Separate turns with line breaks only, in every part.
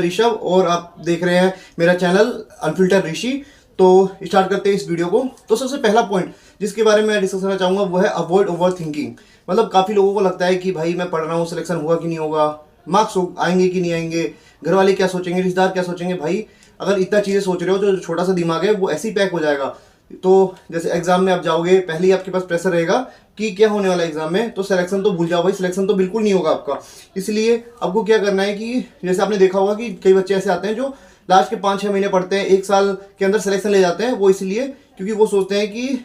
ऋषभ और आप देख रहे हैं मेरा चैनल अनफिल्टर ऋषि। तो स्टार्ट करते हैं इस वीडियो को। तो सबसे पहला पॉइंट जिसके बारे में डिस्कस करना चाहूँगा वो है अवॉइड ओवर थिंकिंग। मतलब काफ़ी लोगों को लगता है कि भाई मैं पढ़ रहा हूँ, सिलेक्शन होगा कि नहीं होगा, मार्क्स आएंगे कि नहीं आएंगे, घर वाले क्या सोचेंगे, रिश्तेदार क्या सोचेंगे। भाई अगर इतना चीज़ें सोच रहे हो तो छोटा सा दिमाग है वो ऐसे ही पैक हो जाएगा। तो जैसे एग्जाम में आप जाओगे, पहले ही आपके पास प्रेशर रहेगा कि क्या होने वाला है एग्जाम में, तो सिलेक्शन तो भूल जाओ भाई, सिलेक्शन तो बिल्कुल नहीं होगा आपका। इसलिए आपको क्या करना है कि जैसे आपने देखा होगा कि कई बच्चे ऐसे आते हैं जो लास्ट के 5-6 महीने पढ़ते हैं, 1 साल के अंदर सिलेक्शन ले जाते हैं। वो इसलिए क्योंकि वो सोचते हैं कि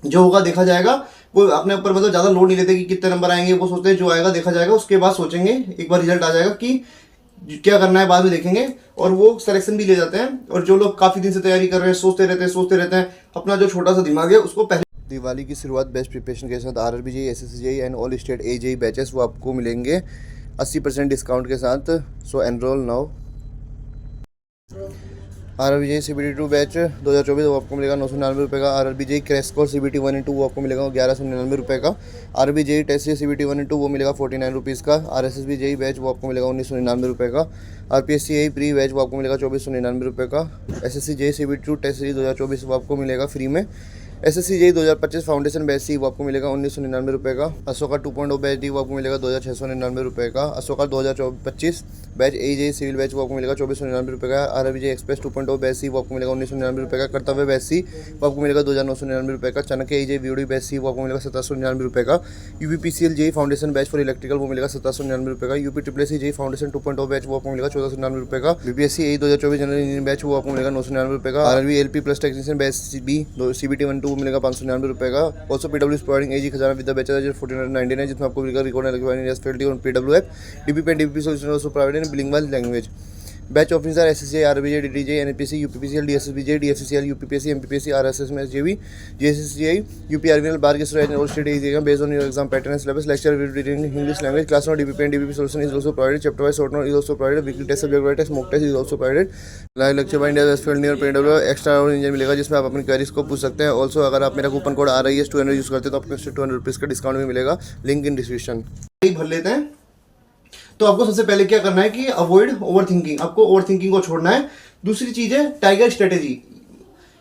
जो होगा देखा जाएगा। वो अपने ऊपर मतलब ज़्यादा लोड नहीं लेते कि कितने नंबर आएंगे, वो सोचते हैं जो आएगा देखा जाएगा, उसके बाद सोचेंगे एक बार रिजल्ट आ जाएगा कि क्या करना है बाद में देखेंगे, और वो सिलेक्शन भी ले जाते हैं। और जो लोग काफ़ी दिन से तैयारी कर रहे हैं, सोचते रहते हैं, अपना जो छोटा सा दिमाग है उसको पहले। दिवाली की शुरुआत बेस्ट प्रिपरेशन के साथ RRB JE, SSC JE and all state AE JE batches वो आपको मिलेंगे 80% डिस्काउंट के साथ। So enrol now. RRB JE CBT 2 batch 2024 वो आपको मिलेगा 999 रुपये का। RRB JE crash course CBT 1 and 2 वो आपको मिलेगा 1199 रुपये का। RRB JE test CBT 1 and 2 वो मिलेगा 49 रुपीज़ का। आरएसएसबी जेईई बैच वो आपको मिलेगा 1999 रुपये का। आरपीएससी जेईई प्री बैच वो आपको मिलेगा 2499 रुपये का। SSC JE CBT 2 test series 2024 वो आपको मिलेगा फ्री में। SSC JE 2025 foundation batch C वो आपको मिलेगा 1999 रुपये का। अशोका 2.0 बैच डी वो आपको मिलेगा 2699 रुपये का। अशोका 2025 बैच ए जेईई सिविल बैच वो आपको मिलेगा 2499 रुपये का। RRB JEE express 2.0 batch C वो आपको मिलेगा 1999 रुपये का। कर्तव्य बैच सी वो आपको मिलेगा 2999 रुपये का। Chanakya A JE VD batch C वो आपको मिलेगा 1799 रुपये का। UPPCL JE foundation batch for electrical वो मिलेगा 1799 रुपये का। UP triple C JE foundation 2.0 batch वो आपको मिलेगा 1499 रुपये का। BPSC A 2024 general engineering batch वो आपको मिलेगा 999 रुपये का। RRB LP plus technician batch B CBT 1 2 मिलेगा 599 रुपये का। ऑल्सो पीडब्ल्यू प्रोवाइडिंग एजी खजाना विद द बैचलर 1499 जिसमें आपको मिलेगा रिकॉर्ड फैकल्टी और PW app DPP and DPP solution also provided in bilingual language. Batch officer SSC RB JE DDJE NPC UPPCL DSSB JE DFCCL UPPSC MPPSC RSS JE JSSCI UPRBL bar guest and all state exam based on your exam pattern syllabus lecture reading English language class note DPP and DPP solution is also provided. Chapter wise short note is also provided. Weekly test subject wise test mock test is also provided. Live lecture by India west field near PW extra engine मिलेगा जिसमें आप अपनी queries को पूछ सकते हैं। Also अगर आप मेरा कूपन कोड RIS 200 यूज करते हैं तो आपको 200 रुपीज़ का डिस्काउंट भी मिलेगा। लिंक इन डिस्क्रिप्शन भर लेते हैं। तो आपको सबसे पहले क्या करना है कि अवॉइड ओवर थिंकिंग, आपको ओवर थिंकिंग को छोड़ना है। दूसरी चीज है टाइगर स्ट्रेटेजी।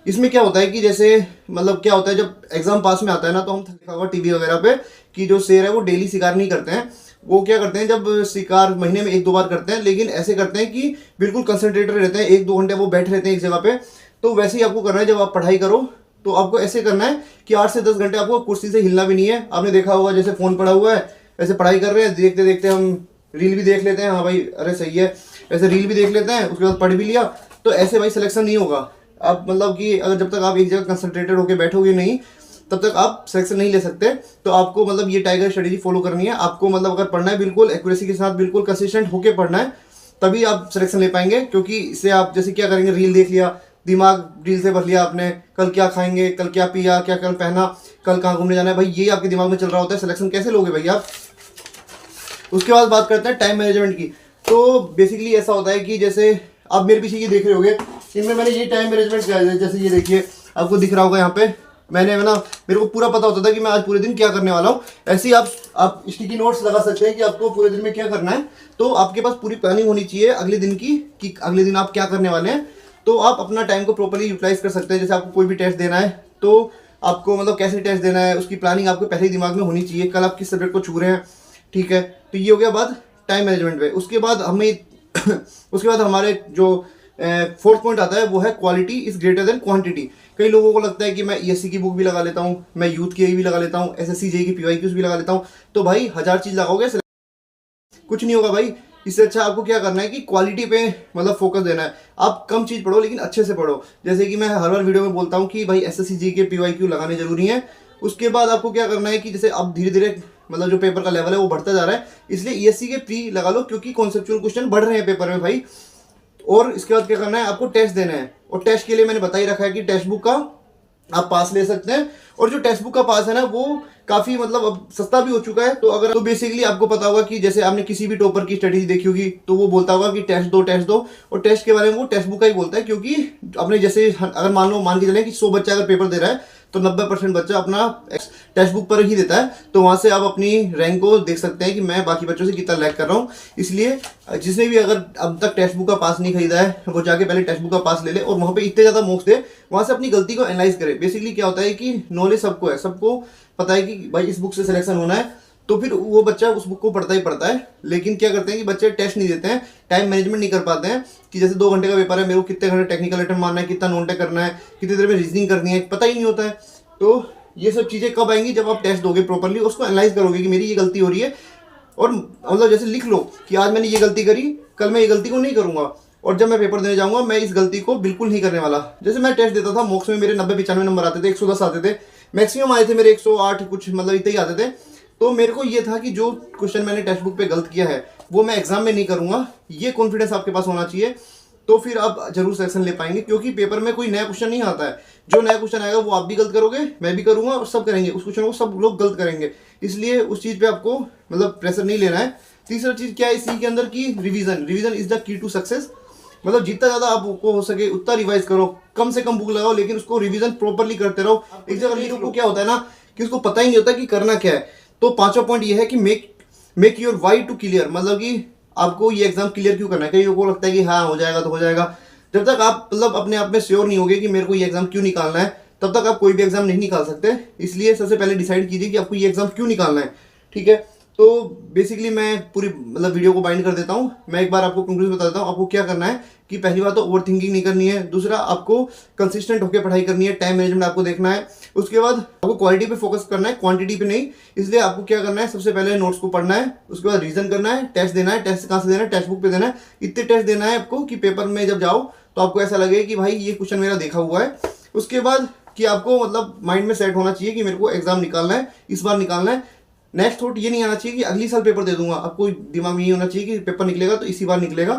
इसमें क्या होता है कि जैसे मतलब क्या होता है जब एग्जाम पास में आता है ना, तो हम देखा होगा टीवी वगैरह पे कि जो शेर है वो डेली शिकार नहीं करते हैं। वो क्या करते हैं, जब शिकार महीने में 1-2 बार करते हैं, लेकिन ऐसे करते हैं कि बिल्कुल कंसंट्रेटेड रहते हैं, 1-2 घंटे वो बैठे रहते हैं एक जगह पे। तो वैसे ही आपको करना है जब आप पढ़ाई करो, तो आपको ऐसे करना है कि 8 से 10 घंटे आपको कुर्सी से हिलना भी नहीं है। आपने देखा होगा जैसे फोन पड़ा हुआ है, ऐसे पढ़ाई कर रहे हैं, देखते देखते हम रील भी देख लेते हैं, हाँ भाई अरे सही है, ऐसे रील भी देख लेते हैं, उसके बाद पढ़ भी लिया। तो ऐसे भाई सिलेक्शन नहीं होगा। आप मतलब कि अगर जब तक आप एक जगह कंसंट्रेटेड होकर बैठोगे नहीं, तब तक आप सिलेक्शन नहीं ले सकते। तो आपको मतलब ये टाइगर स्ट्रेटेजी फॉलो करनी है। आपको मतलब अगर पढ़ना है बिल्कुल एक्यूरेसी के साथ, बिल्कुल कंसिस्टेंट होकर पढ़ना है, तभी आप सिलेक्शन ले पाएंगे। क्योंकि इससे आप जैसे क्या करेंगे, रील देख लिया, दिमाग रील से भर लिया आपने, कल क्या खाएंगे, कल क्या पिया, क्या कल पहना, कल कहाँ घूमने जाना है, भाई ये आपके दिमाग में चल रहा होता है। सिलेक्शन कैसे लोगे भाई आप। उसके बाद बात करते हैं टाइम मैनेजमेंट की। तो बेसिकली ऐसा होता है कि जैसे आप मेरे पीछे ये देख रहे होगे, इनमें मैंने ये टाइम मैनेजमेंट किया है। जैसे ये देखिए, आपको दिख रहा होगा यहाँ पे, मैंने ना मेरे को पूरा पता होता था कि मैं आज पूरे दिन क्या करने वाला हूँ। ऐसे ही आप स्टिकी नोट्स लगा सकते हैं कि आपको पूरे दिन में क्या करना है। तो आपके पास पूरी प्लानिंग होनी चाहिए अगले दिन की, कि अगले दिन आप क्या करने वाले हैं। तो आप अपना टाइम को प्रॉपर्ली यूटिलाइज कर सकते हैं। जैसे आपको कोई भी टेस्ट देना है, तो आपको मतलब कैसे टेस्ट देना है उसकी प्लानिंग आपको पहले ही दिमाग में होनी चाहिए। कल आप किस सब्जेक्ट को छू रहे हैं, ठीक है। तो ये हो गया बात टाइम मैनेजमेंट पे। उसके बाद हमारे जो 4th पॉइंट आता है वो है quality is greater than quantity. कई लोगों को लगता है कि मैं ESC की बुक भी लगा लेता हूँ, मैं यूथ की भी लगा लेता हूँ, SSC जेईई की PYQs भी लगा लेता हूँ। तो भाई 1000 चीज लगाओगे कुछ नहीं होगा भाई। इससे अच्छा आपको क्या करना है कि क्वालिटी पे मतलब फोकस देना है। आप कम चीज पढ़ो लेकिन अच्छे से पढ़ो। जैसे कि मैं हर बार वीडियो में बोलता हूँ कि भाई SSC जेईई के PYQ लगाने जरूरी है। उसके बाद आपको क्या करना है कि जैसे अब धीरे धीरे मतलब जो पेपर का लेवल है वो बढ़ता जा रहा है, इसलिए ESC के प्री लगा लो, क्योंकि कॉन्सेप्चुअल क्वेश्चन बढ़ रहे हैं पेपर में भाई। और इसके बाद क्या करना है, आपको टेस्ट देना है। और टेस्ट के लिए मैंने बता ही रखा है कि टेक्स्ट बुक का आप पास ले सकते हैं। और जो टेक्स्ट बुक का पास है ना, वो काफी मतलब अब सस्ता भी हो चुका है। तो बेसिकली आपको पता होगा कि जैसे आपने किसी भी टॉपर की स्ट्रेटेजी देखी होगी, तो वो बोलता होगा कि टेस्ट दो। और टेस्ट के बारे में वो टेक्स्ट बुक का ही बोलता है। क्योंकि आपने जैसे अगर मान के चले कि 100 बच्चा अगर पेपर दे रहा है, तो 90% बच्चा अपना टेक्स्ट बुक पर ही देता है। तो वहाँ से आप अपनी रैंक को देख सकते हैं कि मैं बाकी बच्चों से कितना लैग कर रहा हूँ। इसलिए जिसने भी अगर अब तक टेक्स्ट बुक का पास नहीं खरीदा है वो जाके पहले टेक्स्ट बुक का पास ले ले और वहाँ पे इतने ज़्यादा मॉक्स दे, वहाँ से अपनी गलती को एनालाइज करे। बेसिकली क्या होता है कि नॉलेज सबको है, सबको पता है कि भाई इस बुक से सिलेक्शन होना है, तो फिर वो बच्चा उस बुक को पढ़ता ही पढ़ता है। लेकिन क्या करते हैं कि बच्चे टेस्ट नहीं देते हैं, टाइम मैनेजमेंट नहीं कर पाते हैं कि जैसे 2 घंटे का पेपर है, मेरे को कितने घंटे टेक्निकल अटेम्प्ट मारना है, कितना नॉन टेक करना है, कितनी देर में रीजनिंग करनी है, पता ही नहीं होता है। तो ये सब चीज़ें कब आएंगी, जब आप टेस्ट दोगे प्रॉपरली, उसको एनालाइज करोगे कि मेरी ये गलती हो रही है, और मतलब जैसे लिख लो कि आज मैंने ये गलती करी, कल मैं ये गलती को नहीं करूँगा, और जब मैं पेपर देने जाऊँगा मैं इस गलती को बिल्कुल नहीं करने वाला। जैसे मैं टेस्ट देता था, मॉक्स में मेरे 90-95 नंबर आते थे, 110 आते थे, मैक्सिमम आए थे मेरे 108 कुछ, मतलब इतने ही आते थे। तो मेरे को ये था कि जो क्वेश्चन मैंने टेक्स्ट बुक पे गलत किया है वो मैं एग्जाम में नहीं करूँगा, ये कॉन्फिडेंस आपके पास होना चाहिए। तो फिर आप जरूर सिलेक्शन ले पाएंगे, क्योंकि पेपर में कोई नया क्वेश्चन नहीं आता है। जो नया क्वेश्चन आएगा वो आप भी गलत करोगे, मैं भी करूँगा, और सब करेंगे, उस क्वेश्चन को सब लोग गलत करेंगे। इसलिए उस चीज़ पे आपको मतलब प्रेशर नहीं लेना है। तीसरा चीज़ क्या है इसी के अंदर की revision. Revision is the key to success. मतलब जितना ज़्यादा आपको हो सके उतना रिवाइज करो, कम से कम बुक लगाओ, लेकिन उसको रिवीजन प्रॉपरली करते रहो। एक जगह लिखो को क्या होता है ना कि उसको पता ही नहीं होता कि करना क्या है। तो 5वां पॉइंट ये है कि make your why too clear, मतलब कि आपको ये एग्जाम क्लियर क्यों करना है। कई लोगों को लगता है कि हाँ हो जाएगा तो हो जाएगा। जब तक आप मतलब अपने आप में श्योर नहीं होगे कि मेरे को ये एग्जाम क्यों निकालना है, तब तक आप कोई भी एग्जाम नहीं निकाल सकते। इसलिए सबसे पहले डिसाइड कीजिए कि आपको ये एग्जाम क्यों निकालना है, ठीक है। तो बेसिकली मैं पूरी मतलब वीडियो को बाइंड कर देता हूँ। मैं एक बार आपको कंक्लूजन बता देता हूँ। आपको क्या करना है कि पहली बात तो ओवर थिंकिंग नहीं करनी है। दूसरा, आपको कंसिस्टेंट होकर पढ़ाई करनी है, टाइम मैनेजमेंट आपको देखना है। उसके बाद आपको क्वालिटी पे फोकस करना है, क्वांटिटी पे नहीं। इसलिए आपको क्या करना है, सबसे पहले नोट्स को पढ़ना है, उसके बाद रीजन करना है, टेस्ट देना है। टेस्ट कहाँ से देना है, टेक्स्ट बुक पे देना है। इतने टेस्ट देना है आपको कि पेपर में जब जाओ तो आपको ऐसा लगे कि भाई ये क्वेश्चन मेरा देखा हुआ है। उसके बाद कि आपको मतलब माइंड में सेट होना चाहिए कि मेरे को एग्जाम निकालना है, इस बार निकालना है। नेक्स्ट थॉट ये नहीं आना चाहिए कि अगली साल पेपर दे दूंगा। आपको दिमाग में ये होना चाहिए कि पेपर निकलेगा तो इसी बार निकलेगा।